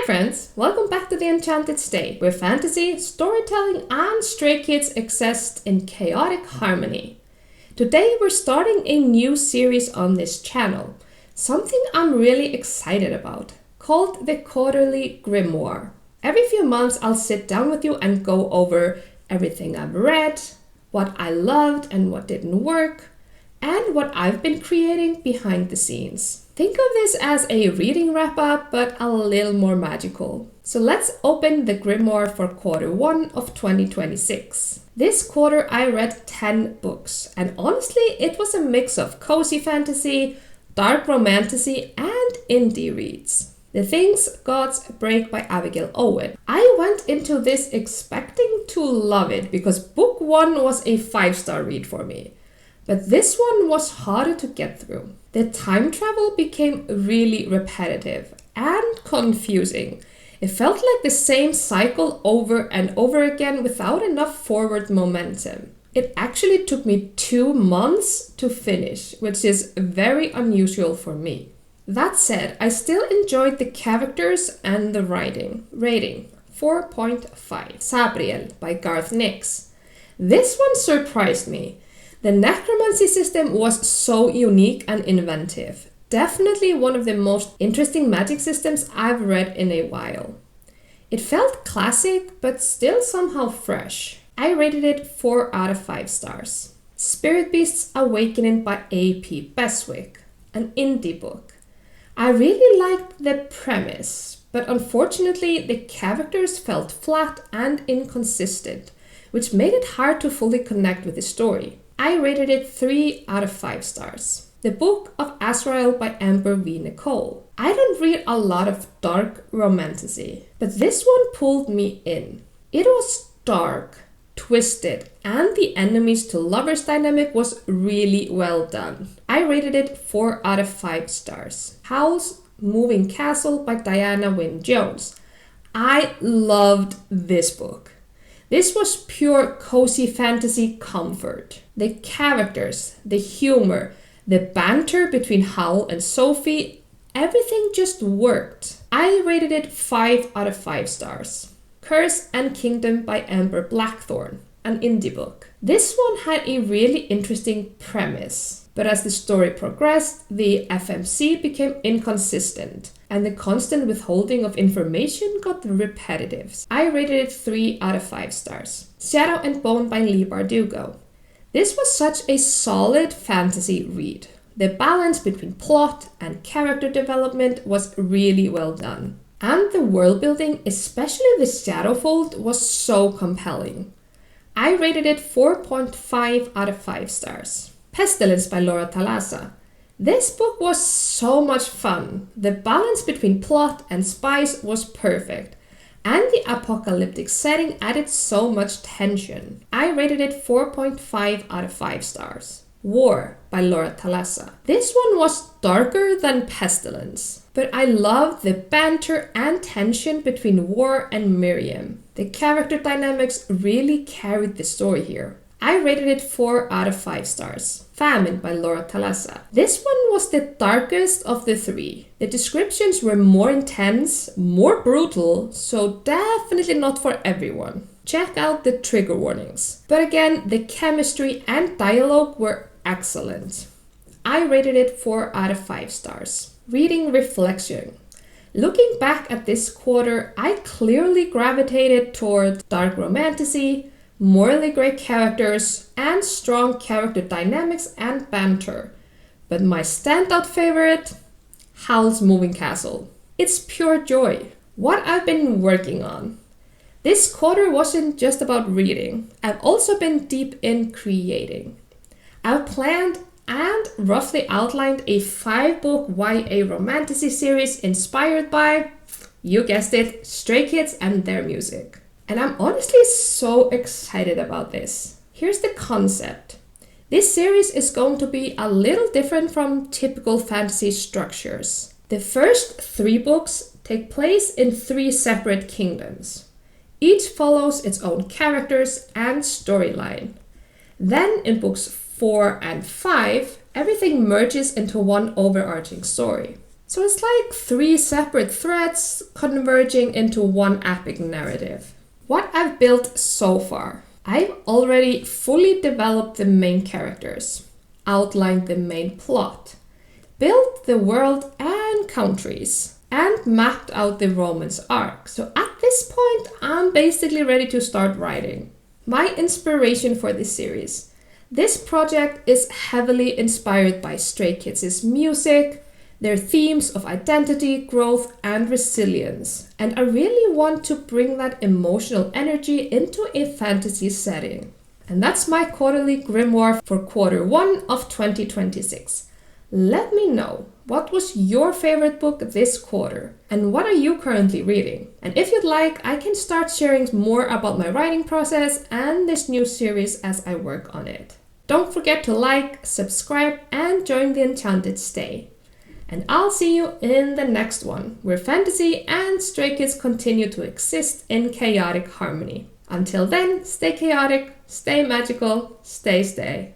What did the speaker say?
Hi friends, welcome back to the Enchanted State, where fantasy, storytelling and stray kids exist in chaotic harmony. Today we're starting a new series on this channel, something I'm really excited about, called the Quarterly Grimoire. Every few months I'll sit down with you and go over everything I've read, what I loved and what didn't work, and what I've been creating behind the scenes. Think of this as a reading wrap-up, but a little more magical. So let's open the Grimoire for Q1 of 2026. This quarter I read 10 books, and honestly it was a mix of cozy fantasy, dark romantasy, and indie reads. The Things Gods Break by Abigail Owen. I went into this expecting to love it because book 1 was a 5-star read for me. But this one was harder to get through. The time travel became really repetitive and confusing. It felt like the same cycle over and over again without enough forward momentum. It actually took me 2 months to finish, which is very unusual for me. That said, I still enjoyed the characters and the writing. Rating 4.5. Sabriel by Garth Nix. This one surprised me. The necromancy system was so unique and inventive. Definitely one of the most interesting magic systems I've read in a while. It felt classic, but still somehow fresh. I rated it 4 out of 5 stars. Spirit Beasts Awakening by A.P. Beswick, an indie book. I really liked the premise, but unfortunately the characters felt flat and inconsistent, which made it hard to fully connect with the story. I rated it 3 out of 5 stars. The Book of Azrael by Amber V. Nicole. I don't read a lot of dark romantasy, but this one pulled me in. It was dark, twisted, and the enemies to lovers dynamic was really well done. I rated it 4 out of 5 stars. Howl's Moving Castle by Diana Wynne Jones. I loved this book. This was pure cozy fantasy comfort. The characters, the humor, the banter between Howl and Sophie, everything just worked. I rated it 5 out of 5 stars. Curse and Kingdom by Amber Blackthorne, an indie book. This one had a really interesting premise, but as the story progressed, the FMC became inconsistent, and the constant withholding of information got repetitive. I rated it 3 out of 5 stars. Shadow and Bone by Leigh Bardugo. This was such a solid fantasy read. The balance between plot and character development was really well done. And the world building, especially the Shadowfold, was so compelling. I rated it 4.5 out of 5 stars. Pestilence by Laura Thalassa. This book was so much fun. The balance between plot and spice was perfect, and the apocalyptic setting added so much tension. I rated it 4.5 out of 5 stars. War by Laura Thalassa. This one was darker than Pestilence, but I loved the banter and tension between War and Miriam. The character dynamics really carried the story here. I rated it 4 out of 5 stars. Famine by Laura Thalassa. This one was the darkest of the 3. The descriptions were more intense, more brutal, so definitely not for everyone. Check out the trigger warnings. But again, the chemistry and dialogue were excellent. I rated it 4 out of 5 stars. Reading reflection. Looking back at this quarter, I clearly gravitated toward dark romantasy, morally great characters, and strong character dynamics and banter. But my standout favorite? Howl's Moving Castle. It's pure joy. What I've been working on. This quarter wasn't just about reading. I've also been deep in creating. I've planned and roughly outlined a 5-book YA romantasy series inspired by, you guessed it, stray kids and their music. And I'm honestly so excited about this. Here's the concept. This series is going to be a little different from typical fantasy structures. The first 3 books take place in 3 separate kingdoms. Each follows its own characters and storyline. Then in books 4 and 5, everything merges into one overarching story. So it's like 3 separate threads converging into one epic narrative. What I've built so far. I've already fully developed the main characters, outlined the main plot, built the world and countries, and mapped out the romance arc. So at this point, I'm basically ready to start writing. My inspiration for this series. This project is heavily inspired by Stray Kids' music, their themes of identity, growth, and resilience. And I really want to bring that emotional energy into a fantasy setting. And that's my Quarterly Grimoire for Q1 of 2026. Let me know, what was your favorite book this quarter? And what are you currently reading? And if you'd like, I can start sharing more about my writing process and this new series as I work on it. Don't forget to like, subscribe, and join the Enchanted Stay. And I'll see you in the next one, where fantasy and Stray Kids continue to exist in chaotic harmony. Until then, stay chaotic, stay magical, stay.